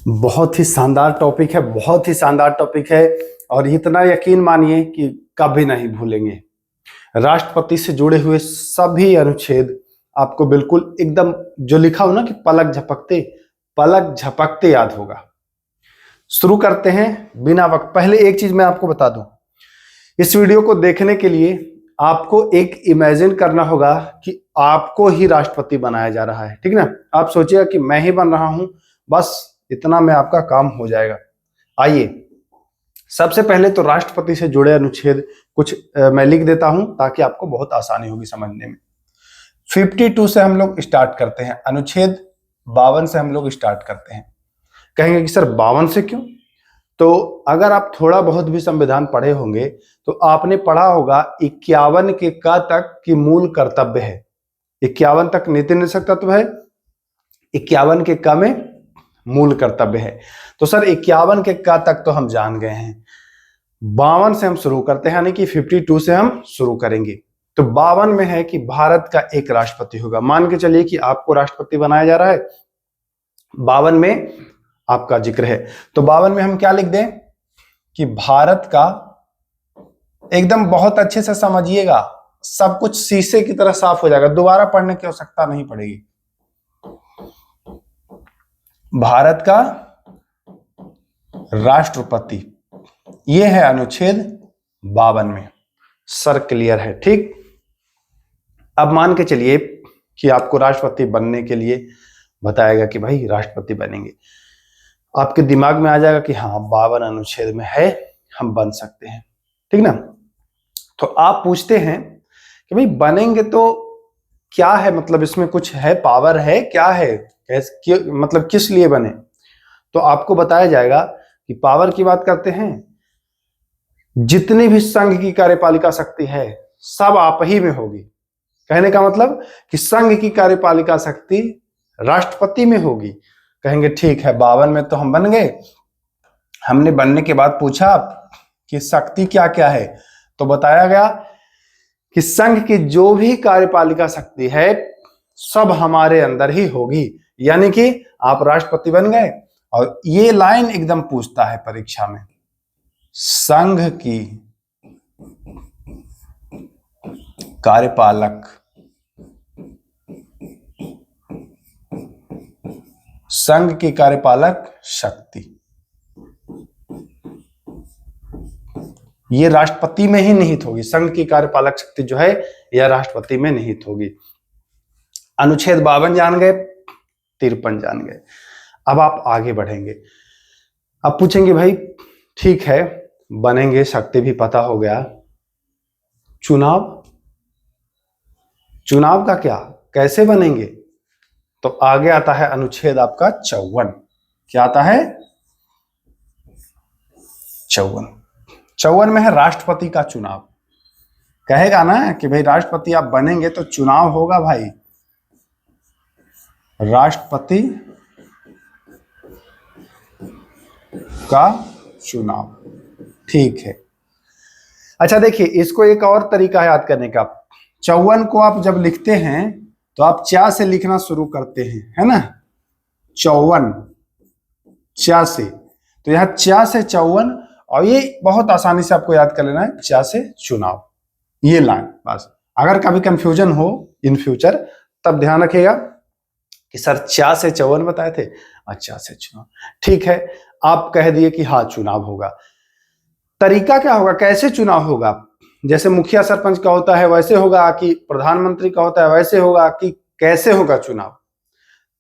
बहुत ही शानदार टॉपिक है, बहुत ही शानदार टॉपिक है। और इतना यकीन मानिए कि कभी नहीं भूलेंगे। राष्ट्रपति से जुड़े हुए सभी अनुच्छेद आपको बिल्कुल एकदम जो लिखा हो ना कि पलक झपकते याद होगा। शुरू करते हैं बिना वक्त। पहले एक चीज मैं आपको बता दूं, इस वीडियो को देखने के लिए आपको एक इमेजिन करना होगा कि आपको ही राष्ट्रपति बनाया जा रहा है, ठीक ना। आप सोचिएगा कि मैं ही बन रहा हूं, बस इतना में आपका काम हो जाएगा। आइए, सबसे पहले तो राष्ट्रपति से जुड़े अनुच्छेद कुछ मैं लिख देता हूं ताकि आपको बहुत आसानी होगी समझने में। 52 से हम लोग स्टार्ट करते हैं, अनुच्छेद 52 से हम लोग स्टार्ट करते हैं। कहेंगे कि सर 52 से क्यों? तो अगर आप थोड़ा बहुत भी संविधान पढ़े होंगे तो आपने पढ़ा होगा 51 के क तक की मूल कर्तव्य है। 51 तक नीति निर्देशक तत्व है, 51 के क में मूल कर्तव्य है। तो सर 51 के क तक तो हम जान गए हैं, 52 से हम शुरू करते हैं, यानी कि 52 से हम शुरू करेंगे। तो 52 में है कि भारत का एक राष्ट्रपति होगा। मान के चलिए कि आपको राष्ट्रपति बनाया जा रहा है, 52 में आपका जिक्र है। तो 52 में हम क्या लिख दें कि भारत का, एकदम बहुत अच्छे से समझिएगा, सब कुछ शीशे की तरह साफ हो जाएगा, दोबारा पढ़ने की आवश्यकता नहीं पड़ेगी। भारत का राष्ट्रपति, यह है अनुच्छेद 52 में। सर क्लियर है? ठीक। अब मान के चलिए कि आपको राष्ट्रपति बनने के लिए बताएगा कि भाई राष्ट्रपति बनेंगे, आपके दिमाग में आ जाएगा कि हाँ 52 अनुच्छेद में है, हम बन सकते हैं, ठीक ना। तो आप पूछते हैं कि भाई बनेंगे तो क्या है, मतलब इसमें कुछ है, पावर है, क्या है, मतलब किस लिए बने? तो आपको बताया जाएगा कि पावर की बात करते हैं, जितनी भी संघ की कार्यपालिका शक्ति है सब आप ही में होगी। कहने का मतलब कि संघ की कार्यपालिका शक्ति राष्ट्रपति में होगी। कहेंगे ठीक है, 52 में तो हम बन गए। हमने बनने के बाद पूछा कि शक्ति क्या क्या है, तो बताया गया कि संघ की जो भी कार्यपालिका शक्ति है सब हमारे अंदर ही होगी, यानी कि आप राष्ट्रपति बन गए। और ये लाइन एकदम पूछता है परीक्षा में, संघ की कार्यपालक संघ की कार्यपालक शक्ति, ये राष्ट्रपति में ही निहित होगी। संघ की कार्यपालक शक्ति जो है यह राष्ट्रपति में निहित होगी। अनुच्छेद 52 जान गए, 53 जान गए। अब आप आगे बढ़ेंगे, अब पूछेंगे भाई ठीक है बनेंगे, शक्ति भी पता हो गया, चुनाव का क्या, कैसे बनेंगे? तो आगे आता है अनुच्छेद आपका 54। क्या आता है? 54 में है राष्ट्रपति का चुनाव। कहेगा ना कि भाई राष्ट्रपति आप बनेंगे तो चुनाव होगा भाई, राष्ट्रपति का चुनाव, ठीक है। अच्छा देखिए, इसको एक और तरीका है याद करने का। 54 को आप जब लिखते हैं तो आप चा से लिखना शुरू करते हैं, है ना। 54 चा से, तो यहां चा से 54, और ये बहुत आसानी से आपको याद कर लेना है, चा से चुनाव, ये लाइन बस। अगर कभी कंफ्यूजन हो इन फ्यूचर तब ध्यान रखिएगा कि सर चा से 54 बताए थे, अच्छा से चुनाव, ठीक है। आप कह दिए कि हाँ चुनाव होगा। तरीका क्या होगा, कैसे चुनाव होगा? जैसे मुखिया सरपंच का होता है वैसे होगा, कि प्रधानमंत्री का होता है वैसे होगा, कि कैसे होगा चुनाव?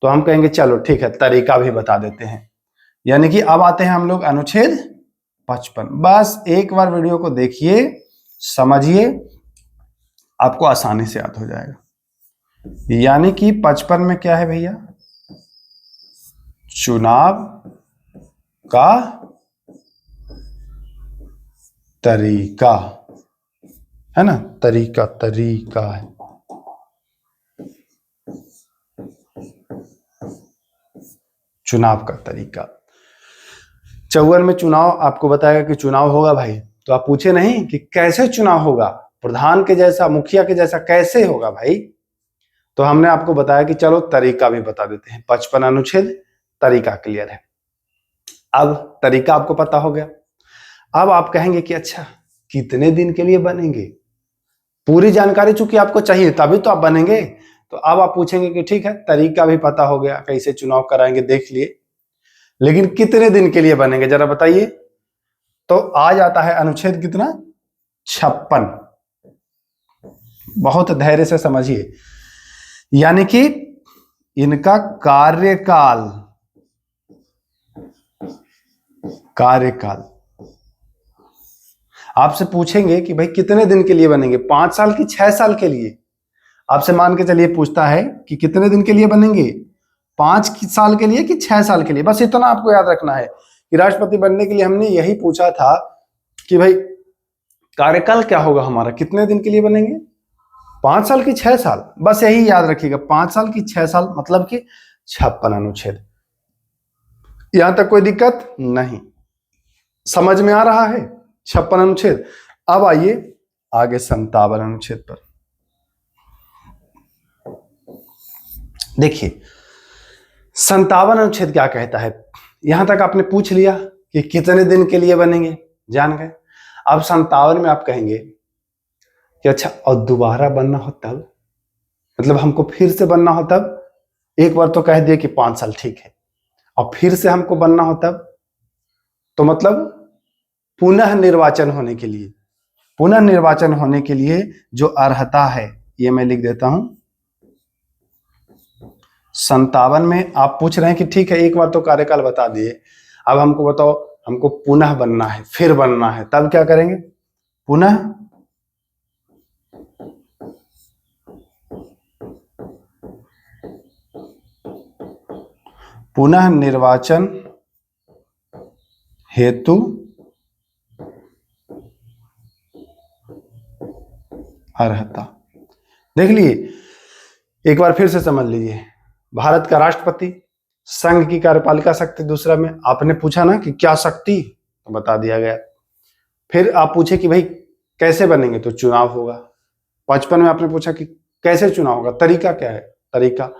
तो हम कहेंगे चलो ठीक है, तरीका भी बता देते हैं। यानी कि अब आते हैं हम लोग अनुच्छेद 55। बस एक बार वीडियो को देखिए, समझिए, आपको आसानी से याद हो जाएगा। यानी कि 55 में क्या है भैया? चुनाव का तरीका, है ना, तरीका है। चुनाव का तरीका। 54 में चुनाव आपको बताएगा कि चुनाव होगा भाई, तो आप पूछे नहीं कि कैसे चुनाव होगा, प्रधान के जैसा, मुखिया के जैसा कैसे होगा भाई? तो हमने आपको बताया कि चलो तरीका भी बता देते हैं। 55 अनुच्छेद तरीका क्लियर है। अब तरीका आपको पता हो गया। अब आप कहेंगे कि अच्छा कितने दिन के लिए बनेंगे, पूरी जानकारी चूंकि आपको चाहिए तभी तो आप बनेंगे। तो अब आप पूछेंगे कि ठीक है तरीका भी पता हो गया, कैसे चुनाव कराएंगे देख लिए, लेकिन कितने दिन के लिए बनेंगे जरा बताइए। तो आ जाता है अनुच्छेद कितना, 56। बहुत धैर्य से समझिए, यानी कि इनका कार्यकाल, कार्यकाल आपसे पूछेंगे कि भाई कितने दिन के लिए बनेंगे, 5 साल की 6 साल के लिए। आपसे मान के चलिए पूछता है कि कितने दिन के लिए बनेंगे, 5 साल के लिए कि 6 साल के लिए। बस इतना आपको याद रखना है कि राष्ट्रपति बनने के लिए हमने यही पूछा था कि भाई कार्यकाल क्या होगा हमारा, कितने दिन के लिए बनेंगे, 5 साल की 6 साल। बस यही याद रखिएगा, 5 साल की 6 साल मतलब कि 56 अनुच्छेद। यहां तक कोई दिक्कत नहीं, समझ में आ रहा है 56 अनुच्छेद। अब आइए आगे 57 अनुच्छेद पर। देखिए 57 अनुच्छेद क्या कहता है। यहां तक आपने पूछ लिया कि कितने दिन के लिए बनेंगे, जान गए। अब 57 में आप कहेंगे कि अच्छा और दोबारा बनना हो तब, मतलब हमको फिर से बनना हो तब। एक बार तो कह दिए कि 5 साल ठीक है, और फिर से हमको बनना हो तब, तो मतलब पुनः निर्वाचन होने के लिए, पुनः निर्वाचन होने के लिए जो अर्हता है, ये मैं लिख देता हूं 57 में। आप पूछ रहे हैं कि ठीक है एक बार तो कार्यकाल बता दिए, अब हमको बताओ हमको पुनः बनना है, फिर बनना है, तब क्या करेंगे, पुनः पुनः निर्वाचन हेतु अर्हता। देख लिए, एक बार फिर से समझ लीजिए। भारत का राष्ट्रपति, संघ की कार्यपालिका शक्ति दूसरा में। आपने पूछा ना कि क्या शक्ति, तो बता दिया गया। फिर आप पूछे कि भाई कैसे बनेंगे, तो चुनाव होगा। 55 में आपने पूछा कि कैसे चुनाव होगा, तरीका क्या है, तरीका।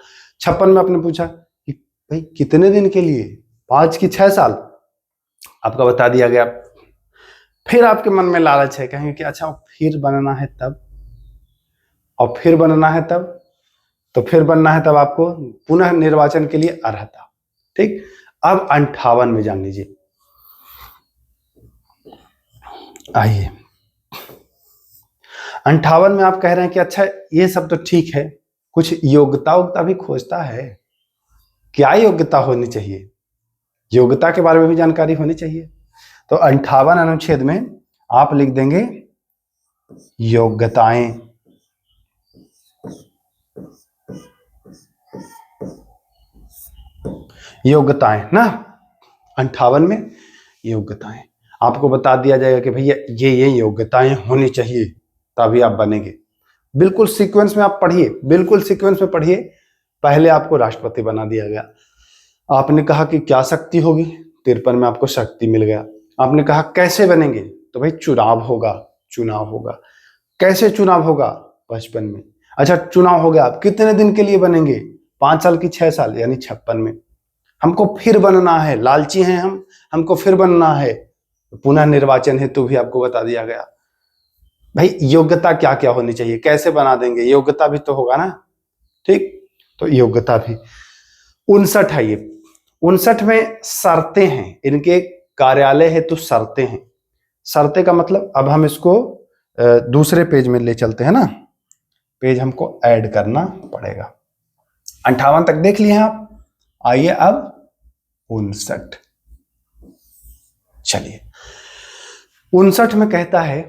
56 में आपने पूछा कि भाई कितने दिन के लिए, 5 की 6 साल, आपका बता दिया गया। फिर आपके मन में लालच है, कहेंगे कि अच्छा फिर बनना है तब, और फिर बनना है तब, तो फिर बनना है तब आपको पुनः निर्वाचन के लिए अर्हता। ठीक, अब 58 में जान लीजिए। आइए 58 में आप कह रहे हैं कि अच्छा ये सब तो ठीक है, कुछ योग्यता भी खोजता है। क्या योग्यता होनी चाहिए, योग्यता के बारे में भी जानकारी होनी चाहिए। तो 58 अनुच्छेद में आप लिख देंगे योग्यताएं। योग्यताएं ना, 58 में योग्यताएं आपको बता दिया जाएगा कि भैया ये योग्यताएं होनी चाहिए तभी आप बनेंगे। बिल्कुल सीक्वेंस में आप पढ़िए, बिल्कुल सीक्वेंस में पढ़िए। पहले आपको राष्ट्रपति बना दिया गया, आपने कहा कि क्या शक्ति होगी, 53 में आपको शक्ति मिल गया। आपने कहा कैसे बनेंगे, तो भाई चुनाव होगा, चुनाव होगा। कैसे चुनाव होगा, 55 में। अच्छा चुनाव हो गया, आप कितने दिन के लिए बनेंगे, 5 साल की 6 साल, यानी 56 में। हमको फिर बनना है, लालची हैं हम, हमको फिर बनना है, पुनः निर्वाचन हेतु भी आपको बता दिया गया। भाई योग्यता क्या क्या होनी चाहिए, कैसे बना देंगे, योग्यता भी तो होगा ना। ठीक, तो योग्यता भी 59 है ये। 59 में शर्तें हैं, इनके कार्यालय हेतु शर्तें हैं। शर्तें का मतलब, अब हम इसको दूसरे पेज में ले चलते हैं ना, पेज हमको ऐड करना पड़ेगा। 58 तक देख लिए हैं आप, आइए अब 59। चलिए 59 में कहता है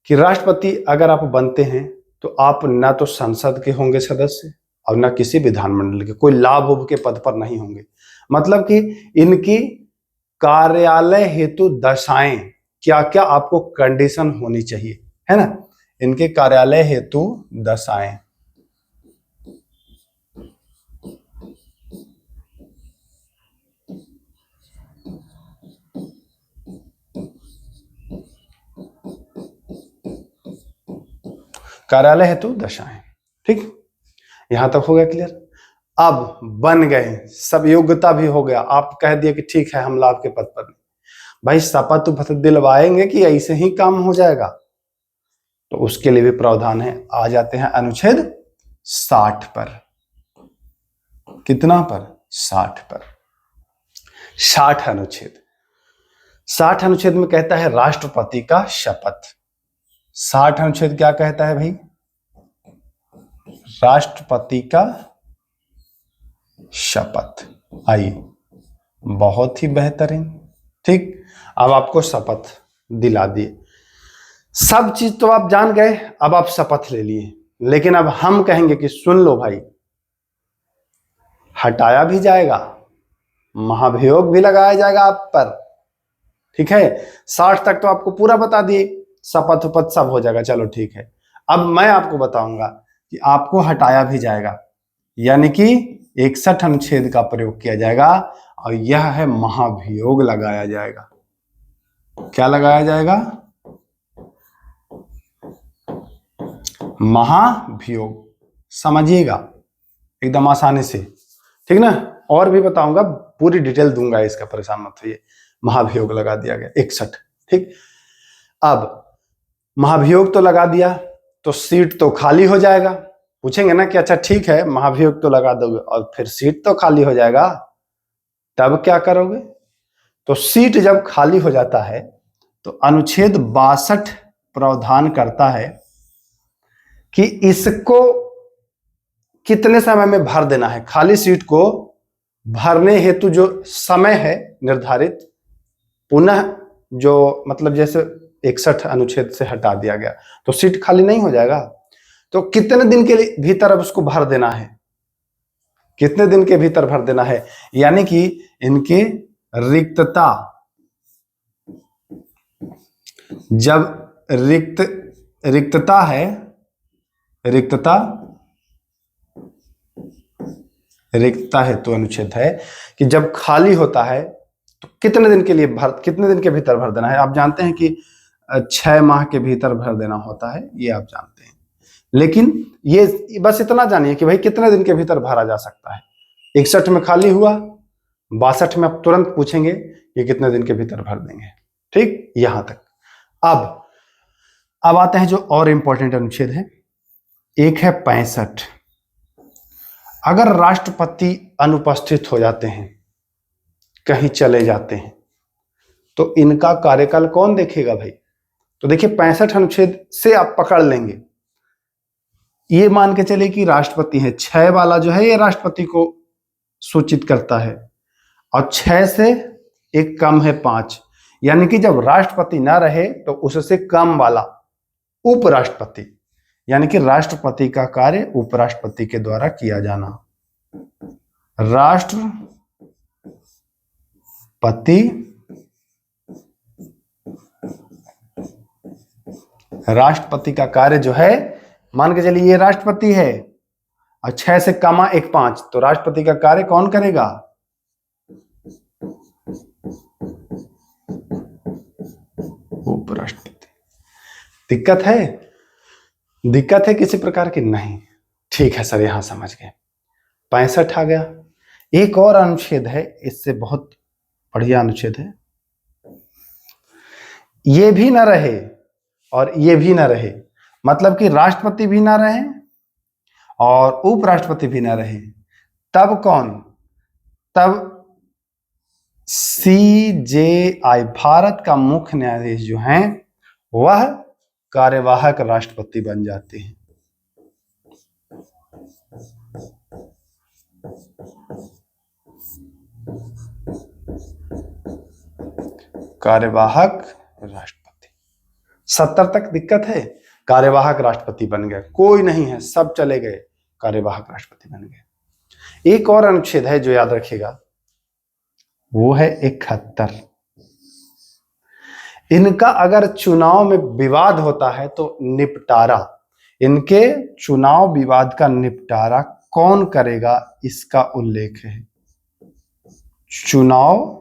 कि राष्ट्रपति अगर आप बनते हैं तो आप ना तो संसद के होंगे सदस्य और ना किसी विधानमंडल के, कोई लाभ भोग के पद पर नहीं होंगे। मतलब कि इनकी कार्यालय हेतु दशाएं, क्या क्या आपको कंडीशन होनी चाहिए, है ना। इनके कार्यालय हेतु दशाएं, कार्यालय हेतु दशाएं। ठीक, यहां तक हो गया क्लियर। अब बन गए, सब योग्यता भी हो गया, आप कह दिए कि ठीक है हम लाभ के पद पर नहीं। भाई शपथ उपथ दिलवाएंगे कि ऐसे ही काम हो जाएगा? तो उसके लिए भी प्रावधान है। आ जाते हैं अनुच्छेद 60 पर। कितना पर? 60 पर। 60 अनुच्छेद। 60 अनुच्छेद में कहता है राष्ट्रपति का शपथ। 60 अनुच्छेद क्या कहता है भाई? राष्ट्रपति का शपथ। आइए, बहुत ही बेहतरीन। ठीक, अब आपको शपथ दिला दिए, सब चीज तो आप जान गए, अब आप शपथ ले लिए। लेकिन अब हम कहेंगे कि सुन लो भाई, हटाया भी जाएगा, महाभियोग भी लगाया जाएगा आप पर। ठीक है, 60 तक तो आपको पूरा बता दिए, शपथ उपथ सब हो जाएगा, चलो ठीक है। अब मैं आपको बताऊंगा कि आपको हटाया भी जाएगा, यानी कि 61 अनुच्छेद का प्रयोग किया जाएगा, और यह है महाभियोग लगाया जाएगा। क्या लगाया जाएगा? महाभियोग। समझिएगा एकदम आसानी से, ठीक ना? और भी बताऊंगा, पूरी डिटेल दूंगा इसका, परेशान मत होइए। महाभियोग लगा दिया गया 61। ठीक, अब महाभियोग तो लगा दिया, तो सीट तो खाली हो जाएगा। पूछेंगे ना कि अच्छा ठीक है महाभियोग तो लगा दोगे और फिर सीट तो खाली हो जाएगा, तब क्या करोगे? तो सीट जब खाली हो जाता है तो अनुच्छेद 62 प्रावधान करता है कि इसको कितने समय में भर देना है। खाली सीट को भरने हेतु जो समय है निर्धारित, पुनः जो मतलब जैसे 61 अनुच्छेद से हटा दिया गया तो सीट खाली नहीं हो जाएगा, तो कितने दिन के भीतर अब उसको भर देना है? कितने दिन के भीतर भर देना है? यानी कि इनके रिक्तता, जब रिक्तता है, रिक्तता है तो अनुच्छेद है कि जब खाली होता है तो कितने दिन के लिए कितने दिन के भीतर भर देना है? आप जानते हैं कि 6 माह के भीतर भर देना होता है, ये आप जानते हैं। लेकिन ये बस इतना जानिए कि भाई कितने दिन के भीतर भरा जा सकता है। 61 में खाली हुआ, 62 में आप तुरंत पूछेंगे कि कितने दिन के भीतर भर देंगे। ठीक, यहां तक। अब आते हैं जो और इंपॉर्टेंट अनुच्छेद है, एक है 65। अगर राष्ट्रपति अनुपस्थित हो जाते हैं, कहीं चले जाते हैं, तो इनका कार्यकाल कौन देखेगा भाई? तो देखिए 65 अनुच्छेद से आप पकड़ लेंगे, ये मान के चले कि राष्ट्रपति है, 6 वाला जो है ये राष्ट्रपति को सूचित करता है, और 6 से एक कम है 5, यानी कि जब राष्ट्रपति ना रहे तो उससे कम वाला उपराष्ट्रपति, यानी कि राष्ट्रपति का कार्य उपराष्ट्रपति के द्वारा किया जाना। राष्ट्रपति का कार्य जो है, मान के चलिए ये राष्ट्रपति है और 6 से कमा एक 5, तो राष्ट्रपति का कार्य कौन करेगा? उपराष्ट्रपति। दिक्कत है? दिक्कत है किसी प्रकार की? नहीं, ठीक है सर, यहां समझ गए। 65 आ गया। एक और अनुच्छेद है, इससे बहुत बढ़िया अनुच्छेद है, ये भी ना रहे और ये भी ना रहे, मतलब कि राष्ट्रपति भी ना रहे और उपराष्ट्रपति भी ना रहे, तब कौन? तब CJI, भारत का मुख्य न्यायाधीश जो हैं, वह कार्यवाहक राष्ट्रपति बन जाते हैं। कार्यवाहक राष्ट्रपति। 70 तक दिक्कत है, कार्यवाहक राष्ट्रपति बन गए, कोई नहीं है, सब चले गए, कार्यवाहक राष्ट्रपति बन गए। एक और अनुच्छेद है जो याद रखिएगा, वो है 71। इनका अगर चुनाव में विवाद होता है तो निपटारा, इनके चुनाव विवाद का निपटारा कौन करेगा, इसका उल्लेख है। चुनाव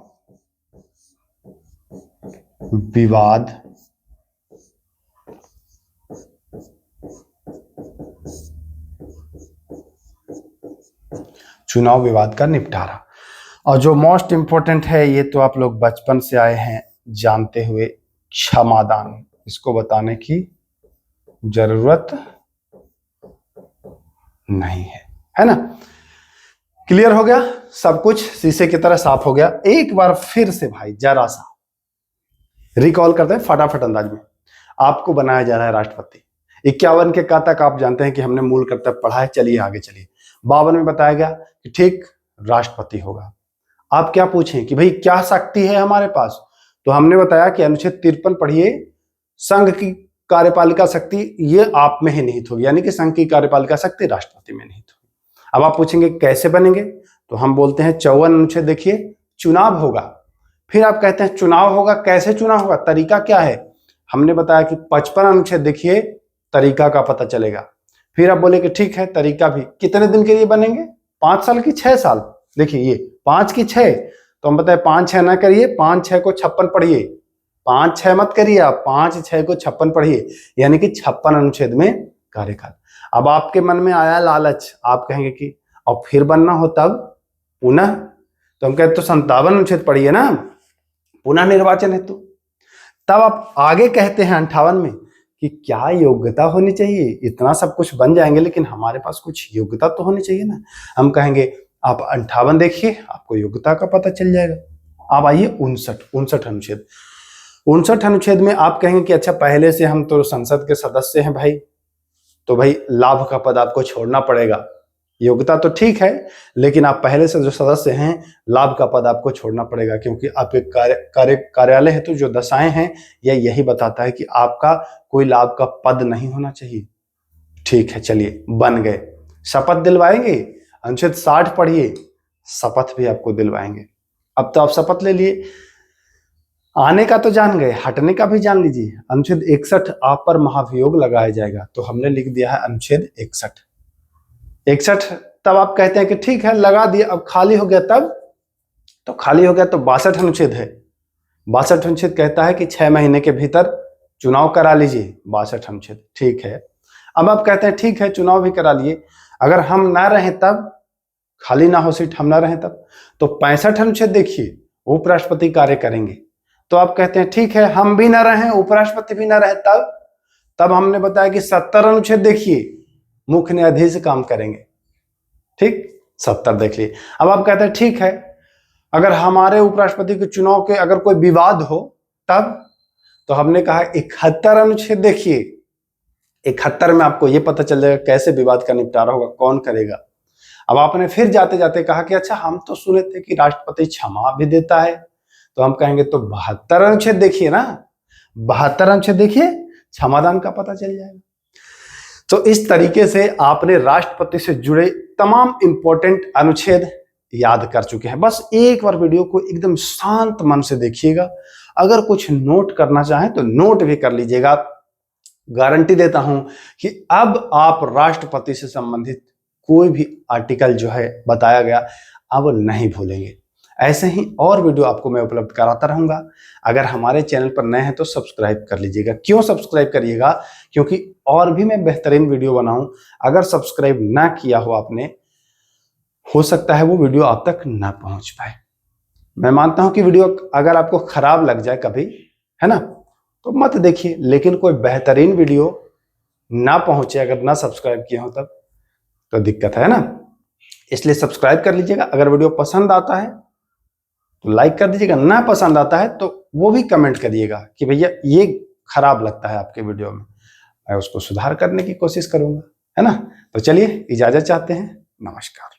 विवाद चुनाव विवाद का निपटारा। और जो मोस्ट इंपॉर्टेंट है, ये तो आप लोग बचपन से आए हैं जानते हुए, क्षमादान। इसको बताने की जरूरत नहीं है ना। क्लियर हो गया सब कुछ, शीशे की तरह साफ हो गया। एक बार फिर से भाई जरा सा रिकॉल करते हैं फटाफट अंदाज में। आपको बनाया जा रहा है राष्ट्रपति। 51 के का तक आप जानते हैं कि हमने मूल कर्तव्य पढ़ा है। चलिए आगे चलिए। 52 में बताया गया कि ठीक राष्ट्रपति होगा। आप क्या पूछें कि भाई क्या शक्ति है हमारे पास, तो हमने बताया कि अनुच्छेद 53 पढ़िए, संघ की कार्यपालिका शक्ति ये आप में ही निहित होगी, यानी कि संघ की कार्यपालिका शक्ति राष्ट्रपति में निहित होगी। अब आप पूछेंगे कैसे बनेंगे, तो हम बोलते हैं 54 अनुच्छेद देखिए, चुनाव होगा। फिर आप कहते हैं चुनाव होगा, कैसे चुनाव होगा, तरीका क्या है, हमने बताया कि 55 अनुच्छेद देखिए, तरीका का पता चलेगा। फिर आप बोले कि ठीक है, तरीका भी कितने दिन के लिए बनेंगे, 5 साल की 6 साल। देखिए ये 5 की 6, तो हम बताए 5 6 ना करिए, 5 6 को 56 पढ़िए, 5 6 मत करिए आप, 5 6 को 56 पढ़िए, यानी कि 56 अनुच्छेद में कार्यकाल। अब आपके मन में आया लालच, आप कहेंगे कि और फिर बनना हो तब पुनः, तो हम कहते तो 57 अनुच्छेद पढ़िए ना, पुनः निर्वाचन हेतु। तब आप आगे कहते हैं 58 में कि क्या योग्यता होनी चाहिए, इतना सब कुछ बन जाएंगे लेकिन हमारे पास कुछ योग्यता तो होनी चाहिए ना। हम कहेंगे आप 58 देखिए, आपको योग्यता का पता चल जाएगा। आप आइए 59 अनुच्छेद। 59 अनुच्छेद में आप कहेंगे कि अच्छा पहले से हम तो संसद के सदस्य हैं भाई, तो भाई लाभ का पद आपको छोड़ना पड़ेगा। योग्यता तो ठीक है, लेकिन आप पहले से जो सदस्य हैं, लाभ का पद आपको छोड़ना पड़ेगा, क्योंकि आपके कार्यालय हेतु जो दशाएं हैं यही बताता है कि आपका कोई लाभ का पद नहीं होना चाहिए। ठीक है, चलिए बन गए। शपथ दिलवाएंगे, अनुच्छेद 60 पढ़िए, शपथ भी आपको दिलवाएंगे। अब तो आप शपथ ले लिए, आने का तो जान गए, हटने का भी जान लीजिए। अनुच्छेद 61 आप पर महाभियोग लगाया जाएगा, तो हमने लिख दिया है अनुच्छेद 61। तब आप कहते हैं कि ठीक है लगा दिया, अब खाली हो गया, तब तो खाली हो गया तो 62 अनुच्छेद है। 62 अनुच्छेद कहता है कि 6 महीने के भीतर चुनाव करा लीजिए, 62 अनुच्छेद, ठीक है। अब आप कहते हैं ठीक है चुनाव भी करा लिए, अगर हम ना रहें तब, खाली ना हो सीट, हम ना रहें तब, तो 65 अनुच्छेद देखिए, उपराष्ट्रपति कार्य करेंगे। तो आप कहते हैं ठीक है हम भी ना रहें, उपराष्ट्रपति भी ना रहे, तब हमने बताया कि 70 अनुच्छेद देखिए, मुख्य न्यायाधीश काम करेंगे। ठीक, 70 देख लिए। अब आप कहते हैं ठीक है अगर हमारे उपराष्ट्रपति के चुनाव के अगर कोई विवाद हो तब, तो हमने कहा 71 अनुच्छेद देखिए। 71 में आपको यह पता चल जाएगा कैसे विवाद का निपटारा होगा, कौन करेगा। अब आपने फिर जाते जाते कहा कि अच्छा हम तो सुने थे कि राष्ट्रपति क्षमा भी देता है, तो हम कहेंगे तो 72 अनुच्छेद देखिए ना, 72 अनुच्छेद देखिए, क्षमादान का पता चल जाएगा। तो इस तरीके से आपने राष्ट्रपति से जुड़े तमाम इंपॉर्टेंट अनुच्छेद याद कर चुके हैं। बस एक बार वीडियो को एकदम शांत मन से देखिएगा। अगर कुछ नोट करना चाहें तो नोट भी कर लीजिएगा। गारंटी देता हूं कि अब आप राष्ट्रपति से संबंधित कोई भी आर्टिकल जो है बताया गया अब नहीं भूलेंगे। ऐसे ही और वीडियो आपको मैं उपलब्ध कराता रहूंगा। अगर हमारे चैनल पर नए हैं तो सब्सक्राइब कर लीजिएगा। क्यों सब्सक्राइब करिएगा, क्योंकि और भी मैं बेहतरीन वीडियो बनाऊं। अगर सब्सक्राइब ना किया हो आपने, हो सकता है वो वीडियो आप तक ना पहुंच पाए। मैं मानता हूं कि वीडियो अगर आपको खराब लग जाए कभी, है ना, तो मत देखिए, लेकिन कोई बेहतरीन वीडियो ना पहुंचे अगर ना सब्सक्राइब किए हो तब, तो दिक्कत है ना। इसलिए सब्सक्राइब कर लीजिएगा। अगर वीडियो पसंद आता है तो लाइक कर दीजिएगा, ना पसंद आता है तो वो भी कमेंट करिएगा कि भैया ये खराब लगता है आपके वीडियो में, मैं उसको सुधार करने की कोशिश करूंगा, है ना। तो चलिए इजाजत चाहते हैं, नमस्कार।